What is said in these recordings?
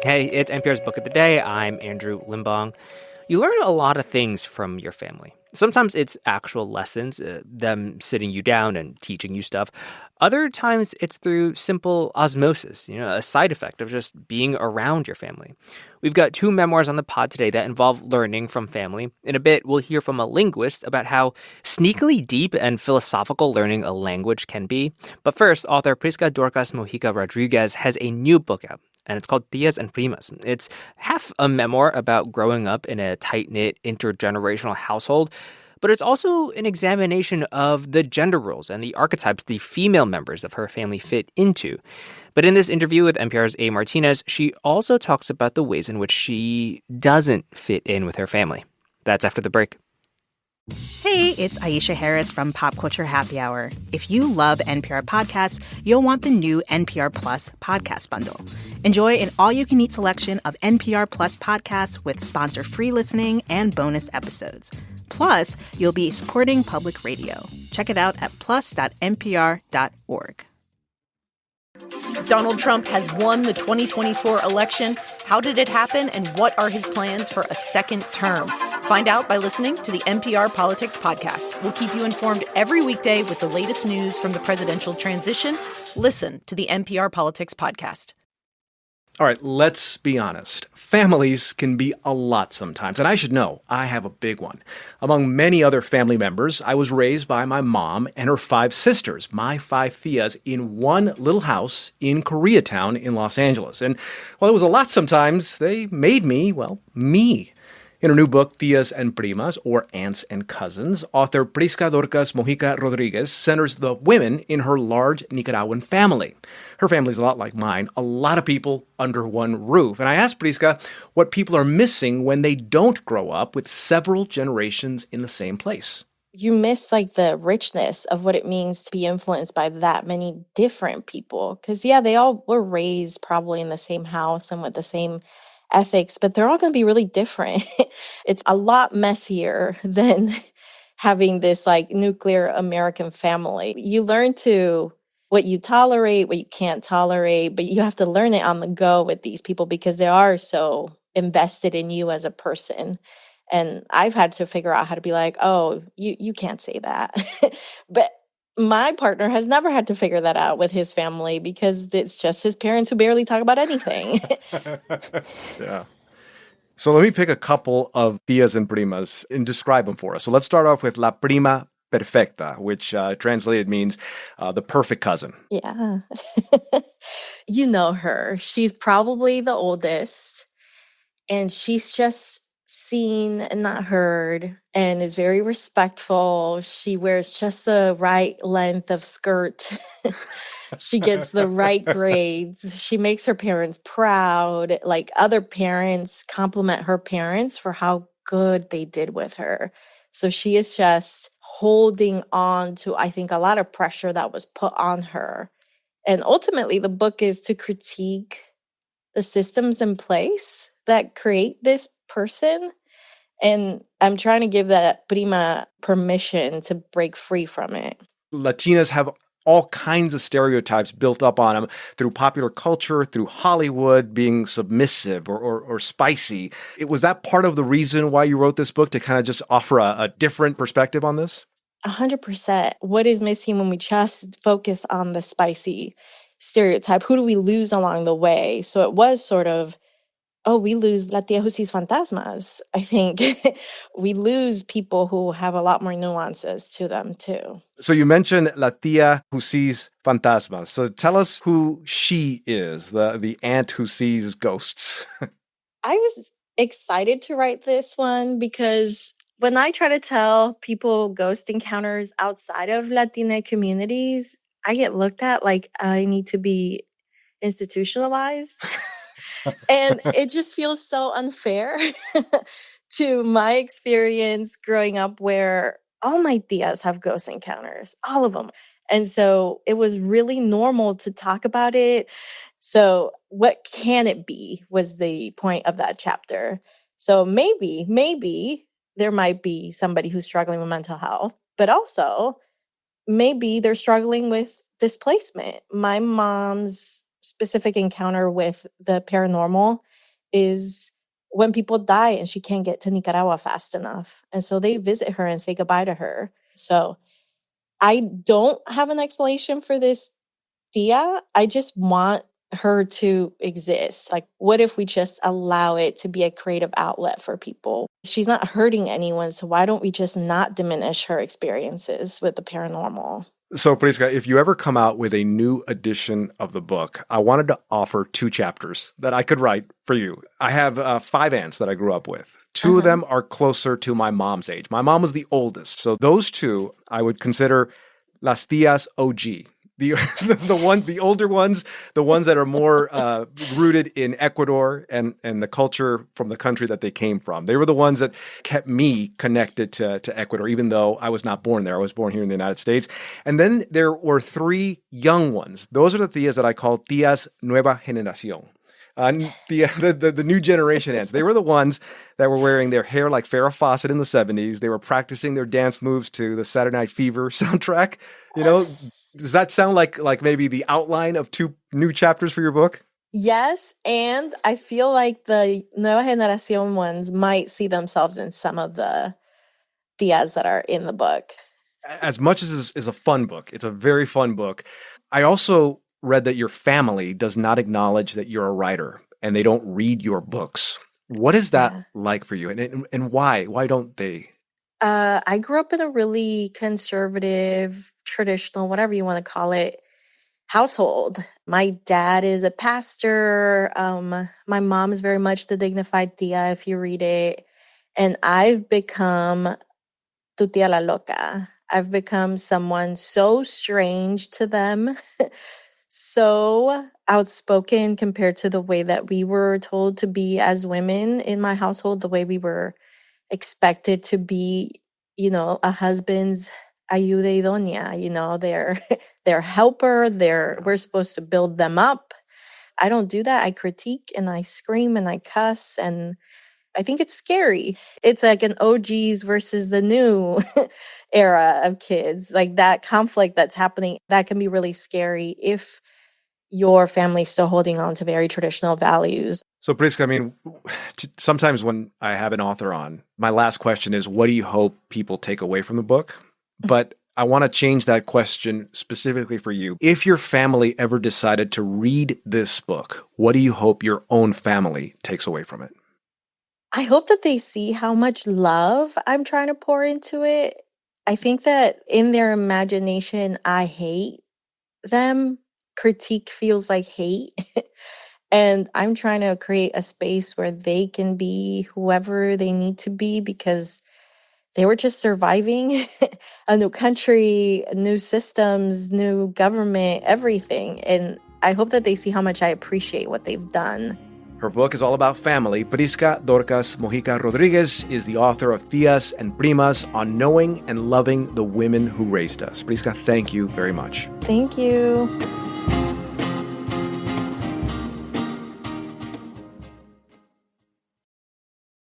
Hey, it's NPR's Book of the Day. I'm Andrew Limbong. You learn a lot of things from your family. Sometimes it's actual lessons, them sitting you down and teaching you stuff. Other times it's through simple osmosis, a side effect of just being around your family. We've got two memoirs on the pod today that involve learning from family. In a bit, we'll hear from a linguist about how sneakily deep and philosophical learning a language can be. But first, author Prisca Dorcas Mojica Rodríguez has a new book out, and it's called Tías and Primas. It's half a memoir about growing up in a tight-knit intergenerational household, but it's also an examination of the gender roles and the archetypes the female members of her family fit into. But in this interview with NPR's A. Martínez, she also talks about the ways in which she doesn't fit in with her family. That's after the break. Hey, it's Aisha Harris from Pop Culture Happy Hour. If you love NPR podcasts, you'll want the new NPR Plus podcast bundle. Enjoy an all-you-can-eat selection of NPR Plus podcasts with sponsor-free listening and bonus episodes. Plus, you'll be supporting public radio. Check it out at plus.npr.org. Donald Trump has won the 2024 election. How did it happen, and what are his plans for a second term? Find out by listening to the NPR Politics Podcast. We'll keep you informed every weekday with the latest news from the presidential transition. Listen to the NPR Politics Podcast. All right, let's be honest. Families can be a lot sometimes, and I should know, I have a big one. Among many other family members, I was raised by my mom and her 5 sisters, my 5 Tías, in one little house in Koreatown in Los Angeles. And while it was a lot sometimes, they made me, me. In her new book, Tías and Primas, or Aunts and Cousins, author Prisca Dorcas Mojica Rodríguez centers the women in her large Nicaraguan family. Her family's a lot like mine, a lot of people under one roof. And I asked Prisca what people are missing when they don't grow up with several generations in the same place. You miss the richness of what it means to be influenced by that many different people. Because, they all were raised probably in the same house and with the same ethics, but they're all going to be really different. It's a lot messier than having this nuclear American family. You learn to what you tolerate, what you can't tolerate, but you have to learn it on the go with these people because they are so invested in you as a person. And I've had to figure out how to be oh, you can't say that. But my partner has never had to figure that out with his family because it's just his parents who barely talk about anything. Yeah. So let me pick a couple of tías and primas and describe them for us. So let's start off with La Prima Perfecta, which translated means the perfect cousin. Yeah. You know her. She's probably the oldest, and she's just seen and not heard and is very respectful. She wears just the right length of skirt. She gets the right grades. She makes her parents proud. Other parents compliment her parents for how good they did with her. So she is just holding on to, I think, a lot of pressure that was put on her. And ultimately, the book is to critique the systems in place that create this person. And I'm trying to give that prima permission to break free from it. Latinas have all kinds of stereotypes built up on them through popular culture, through Hollywood, being submissive or spicy. Was that part of the reason why you wrote this book, to kind of just offer a different perspective on this? 100%. What is missing when we just focus on the spicy stereotype? Who do we lose along the way? So it was sort of, we lose La Tía who sees fantasmas. I think we lose people who have a lot more nuances to them, too. So you mentioned La Tía who sees fantasmas. So tell us who she is, the aunt who sees ghosts. I was excited to write this one because when I try to tell people ghost encounters outside of Latina communities, I get looked at like I need to be institutionalized. And it just feels so unfair to my experience growing up, where all my tías have ghost encounters, all of them. And so it was really normal to talk about it. So what can it be was the point of that chapter. So maybe there might be somebody who's struggling with mental health, but also maybe they're struggling with displacement. My mom's specific encounter with the paranormal is when people die and she can't get to Nicaragua fast enough. And so they visit her and say goodbye to her. So I don't have an explanation for this Tia. I just want her to exist. Like, what if we just allow it to be a creative outlet for people? She's not hurting anyone, so why don't we just not diminish her experiences with the paranormal? So, Prisca, if you ever come out with a new edition of the book, I wanted to offer 2 chapters that I could write for you. I have 5 aunts that I grew up with. 2 of them are closer to my mom's age. My mom was the oldest. So those 2 I would consider Las Tías OG. The older ones, the ones that are more rooted in Ecuador and the culture from the country that they came from. They were the ones that kept me connected to Ecuador, even though I was not born there. I was born here in the United States. And then there were 3 young ones. Those are the tías that I call tías nueva generación. The new generation aunts. They were the ones that were wearing their hair like Farrah Fawcett in the 70s. They were practicing their dance moves to the Saturday Night Fever soundtrack. You know, does that sound like maybe the outline of 2 new chapters for your book? Yes, and I feel like the Nueva Generación ones might see themselves in some of the tías that are in the book. As much as it's a fun book, it's a very fun book. I also read that your family does not acknowledge that you're a writer and they don't read your books. What is that like for you? And why? Why don't they? I grew up in a really conservative, traditional, whatever you want to call it, household. My dad is a pastor. My mom is very much the dignified tia, if you read it. And I've become tu tia la loca. I've become someone so strange to them, so outspoken compared to the way that we were told to be as women in my household, the way we were expected to be, you know, a husband's ayuda idónea, you know, their helper, we're supposed to build them up. I don't do that. I critique and I scream and I cuss, and I think it's scary. It's like an OGs versus the new era of kids. Like that conflict that's happening, that can be really scary if your family's still holding on to very traditional values. So, Prisca, I mean, sometimes when I have an author on, my last question is, what do you hope people take away from the book? But I want to change that question specifically for you. If your family ever decided to read this book, what do you hope your own family takes away from it? I hope that they see how much love I'm trying to pour into it. I think that in their imagination, I hate them. Critique feels like hate. And I'm trying to create a space where they can be whoever they need to be, because they were just surviving a new country, new systems, new government, everything. And I hope that they see how much I appreciate what they've done. Her book is all about family. Prisca Dorcas Mojica Rodríguez is the author of Tías and Primas on knowing and loving the women who raised us. Prisca, thank you very much. Thank you.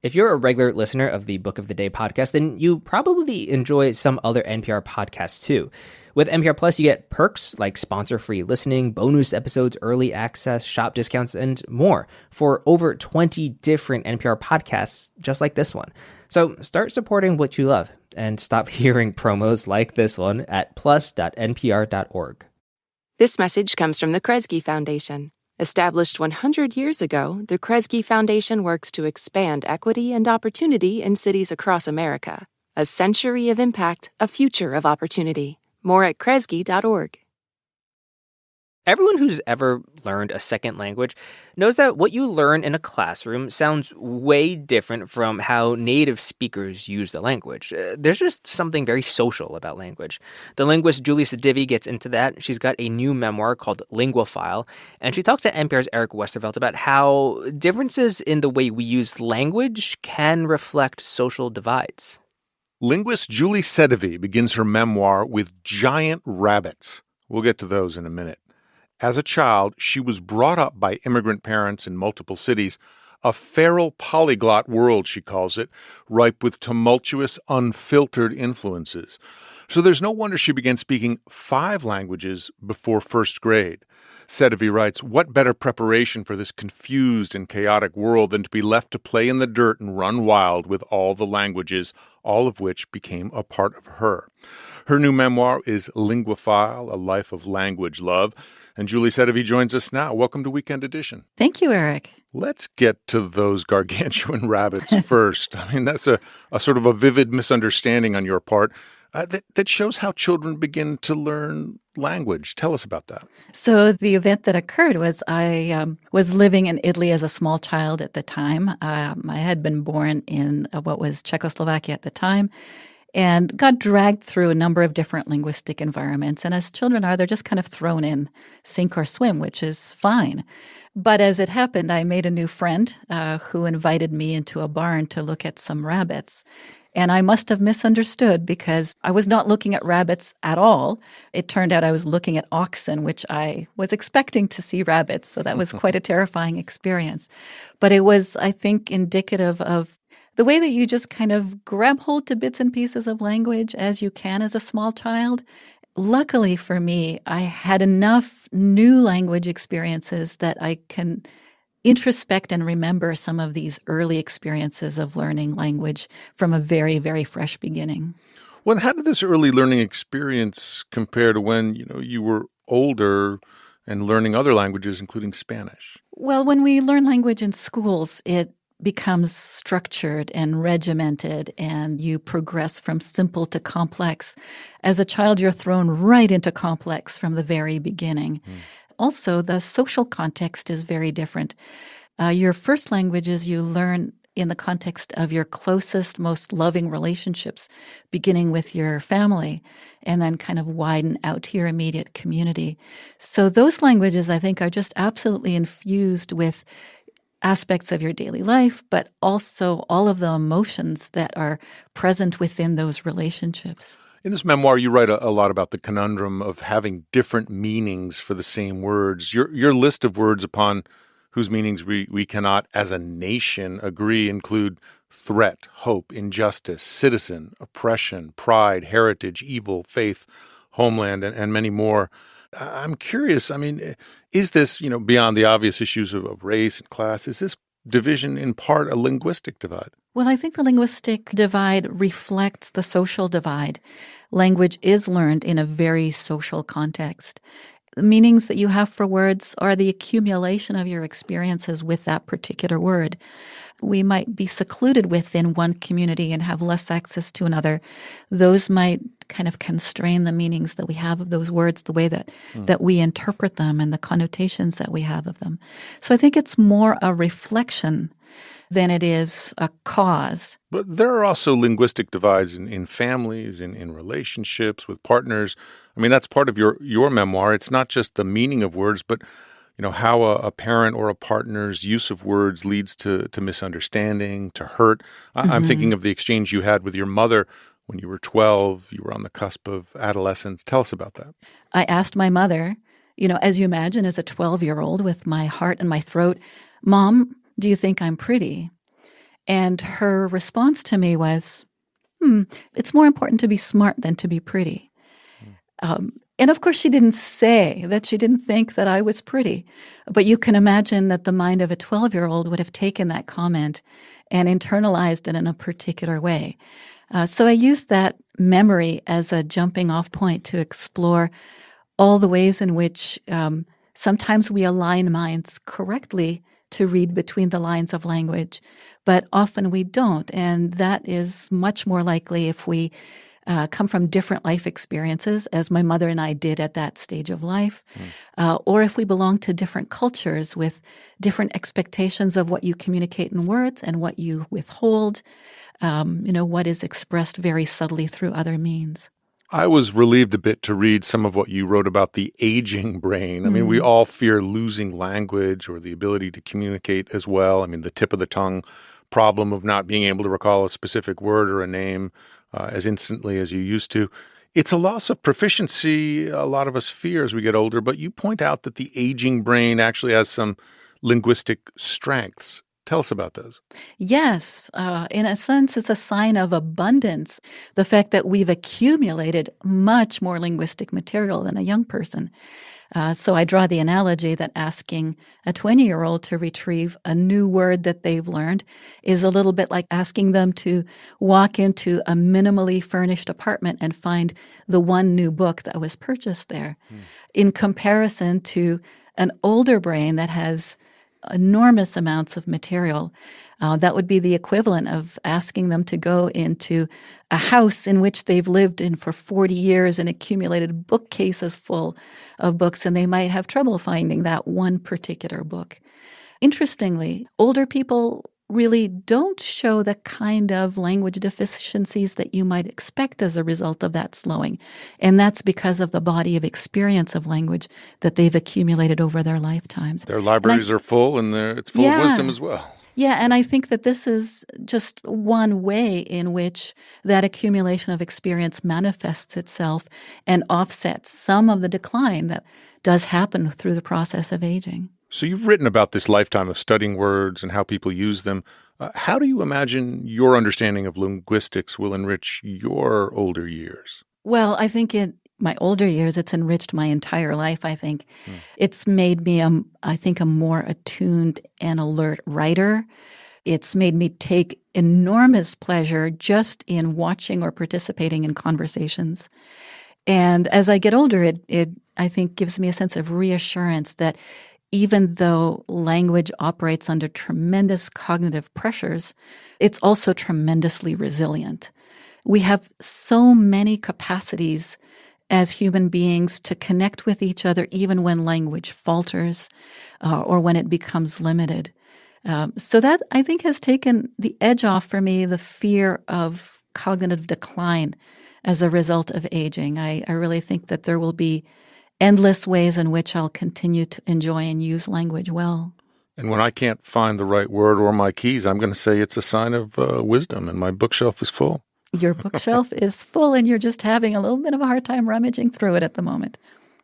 If you're a regular listener of the Book of the Day podcast, then you probably enjoy some other NPR podcasts too. With NPR Plus, you get perks like sponsor-free listening, bonus episodes, early access, shop discounts, and more for over 20 different NPR podcasts just like this one. So start supporting what you love and stop hearing promos like this one at plus.npr.org. This message comes from the Kresge Foundation. Established 100 years ago, the Kresge Foundation works to expand equity and opportunity in cities across America. A century of impact, a future of opportunity. More at kresge.org. Everyone who's ever learned a second language knows that what you learn in a classroom sounds way different from how native speakers use the language. There's just something very social about language. The linguist Julie Sedivy gets into that. She's got a new memoir called Linguaphile, and she talks to NPR's Eric Westervelt about how differences in the way we use language can reflect social divides. Linguist Julie Sedivy begins her memoir with giant rabbits. We'll get to those in a minute. As a child, she was brought up by immigrant parents in multiple cities, a feral polyglot world, she calls it, ripe with tumultuous, unfiltered influences. So there's no wonder she began speaking 5 languages before first grade. Sedivy writes, what better preparation for this confused and chaotic world than to be left to play in the dirt and run wild with all the languages, all of which became a part of her. Her new memoir is Linguaphile, A Life of Language Love. And Julie Sedivy joins us now. Welcome to Weekend Edition. Thank you, Eric. Let's get to those gargantuan rabbits first. I mean, that's a sort of a vivid misunderstanding on your part that shows how children begin to learn language. Tell us about that. So the event that occurred was I was living in Italy as a small child at the time. I had been born in what was Czechoslovakia at the time, and got dragged through a number of different linguistic environments. And as children are, they're just kind of thrown in, sink or swim, which is fine. But as it happened, I made a new friend who invited me into a barn to look at some rabbits. And I must have misunderstood because I was not looking at rabbits at all. It turned out I was looking at oxen, which I was expecting to see rabbits. So that was quite a terrifying experience. But it was, I think, indicative of the way that you just kind of grab hold to bits and pieces of language as you can as a small child. Luckily for me, I had enough new language experiences that I can introspect and remember some of these early experiences of learning language from a very, very fresh beginning. Well, how did this early learning experience compare to when, you were older and learning other languages, including Spanish? Well, when we learn language in schools, it becomes structured and regimented, and you progress from simple to complex. As a child, you're thrown right into complex from the very beginning. Also, the social context is very different. Your first languages you learn in the context of your closest, most loving relationships, beginning with your family, and then kind of widen out to your immediate community. So those languages, I think, are just absolutely infused with aspects of your daily life, but also all of the emotions that are present within those relationships. In this memoir, you write a lot about the conundrum of having different meanings for the same words. Your list of words upon whose meanings we cannot, as a nation, agree include threat, hope, injustice, citizen, oppression, pride, heritage, evil, faith, homeland, and many more. I'm curious, is this, beyond the obvious issues of race and class, is this division in part a linguistic divide? Well, I think the linguistic divide reflects the social divide. Language is learned in a very social context. The meanings that you have for words are the accumulation of your experiences with that particular word. We might be secluded within one community and have less access to another. Those might kind of constrain the meanings that we have of those words, the way that we interpret them and the connotations that we have of them. So I think it's more a reflection than it is a cause. But there are also linguistic divides in families, in relationships with partners. That's part of your memoir. It's not just the meaning of words, but how a parent or a partner's use of words leads to misunderstanding, to hurt. I'm thinking of the exchange you had with your mother when you were 12. You were on the cusp of adolescence. Tell us about that. I asked my mother, as you imagine, as a 12-year-old with my heart in my throat, Mom, do you think I'm pretty? And her response to me was, it's more important to be smart than to be pretty. And of course, she didn't say that she didn't think that I was pretty. But you can imagine that the mind of a 12-year-old would have taken that comment and internalized it in a particular way. So I used that memory as a jumping off point to explore all the ways in which sometimes we align minds correctly to read between the lines of language, but often we don't. And that is much more likely if we come from different life experiences, as my mother and I did at that stage of life, or if we belong to different cultures with different expectations of what you communicate in words and what you withhold, what is expressed very subtly through other means. I was relieved a bit to read some of what you wrote about the aging brain. We all fear losing language or the ability to communicate as well. The tip of the tongue problem of not being able to recall a specific word or a name as instantly as you used to. It's a loss of proficiency a lot of us fear as we get older, but you point out that the aging brain actually has some linguistic strengths. Tell us about those. Yes. In a sense, it's a sign of abundance, the fact that we've accumulated much more linguistic material than a young person. So I draw the analogy that asking a 20-year-old to retrieve a new word that they've learned is a little bit like asking them to walk into a minimally furnished apartment and find the one new book that was purchased there. In comparison to an older brain that has enormous amounts of material, that would be the equivalent of asking them to go into a house in which they've lived in for 40 years and accumulated bookcases full of books, and they might have trouble finding that one particular book. Interestingly, older people really don't show the kind of language deficiencies that you might expect as a result of that slowing. And that's because of the body of experience of language that they've accumulated over their lifetimes. Their libraries are full, and it's full of wisdom as well. Yeah, and I think that this is just one way in which that accumulation of experience manifests itself and offsets some of the decline that does happen through the process of aging. So you've written about this lifetime of studying words and how people use them. How do you imagine your understanding of linguistics will enrich your older years? Well, I think in my older years, it's enriched my entire life, I think. It's made me, I think, a more attuned and alert writer. It's made me take enormous pleasure just in watching or participating in conversations. And as I get older, it I think, gives me a sense of reassurance that even though language operates under tremendous cognitive pressures, it's also tremendously resilient. We have so many capacities as human beings to connect with each other even when language falters or when it becomes limited. So that, I think, has taken the edge off for me, the fear of cognitive decline as a result of aging. I really think that there will be endless ways in which I'll continue to enjoy and use language well. And when I can't find the right word or my keys, I'm going to say it's a sign of wisdom, and my bookshelf is full. Your bookshelf is full, and you're just having a little bit of a hard time rummaging through it at the moment.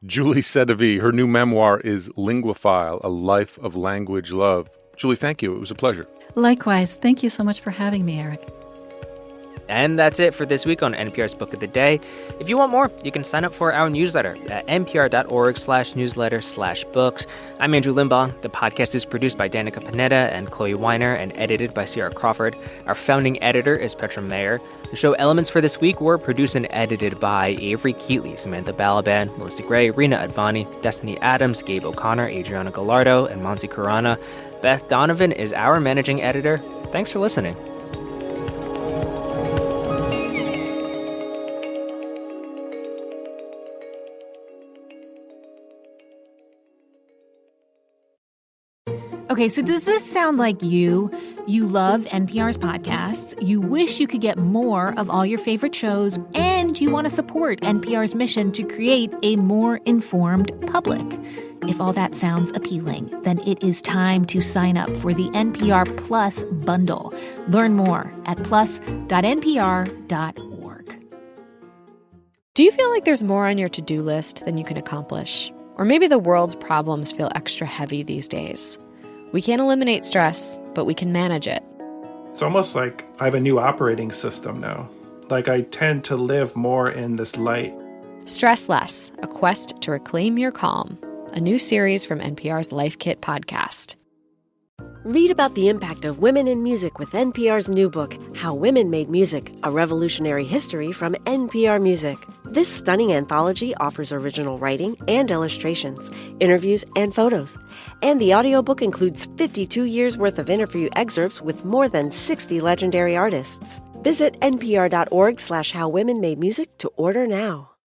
Julie Sedivy, her new memoir is Linguaphile, A Life of Language Love. Julie, thank you. It was a pleasure. Likewise. Thank you so much for having me, Eric. And that's it for this week on NPR's Book of the Day. If you want more, you can sign up for our newsletter at npr.org/newsletter/books. I'm Andrew Limbong. The podcast is produced by Danica Panetta and Chloe Weiner and edited by Sierra Crawford. Our founding editor is Petra Mayer. The show elements for this week were produced and edited by Avery Keatley, Samantha Balaban, Melissa Gray, Rena Advani, Destiny Adams, Gabe O'Connor, Adriana Gallardo, and Monsi Karana. Beth Donovan is our managing editor. Thanks for listening. Okay, so does this sound like you? You love NPR's podcasts, you wish you could get more of all your favorite shows, and you want to support NPR's mission to create a more informed public. If all that sounds appealing, then it is time to sign up for the NPR Plus bundle. Learn more at plus.npr.org. Do you feel like there's more on your to-do list than you can accomplish? Or maybe the world's problems feel extra heavy these days. We can't eliminate stress, but we can manage it. It's almost like I have a new operating system now. Like I tend to live more in this light. Stress Less, A Quest to Reclaim Your Calm, a new series from NPR's Life Kit podcast. Read about the impact of women in music with NPR's new book, How Women Made Music, A Revolutionary History from NPR Music. This stunning anthology offers original writing and illustrations, interviews, and photos. And the audiobook includes 52 years' worth of interview excerpts with more than 60 legendary artists. Visit npr.org/howwomenmademusic to order now.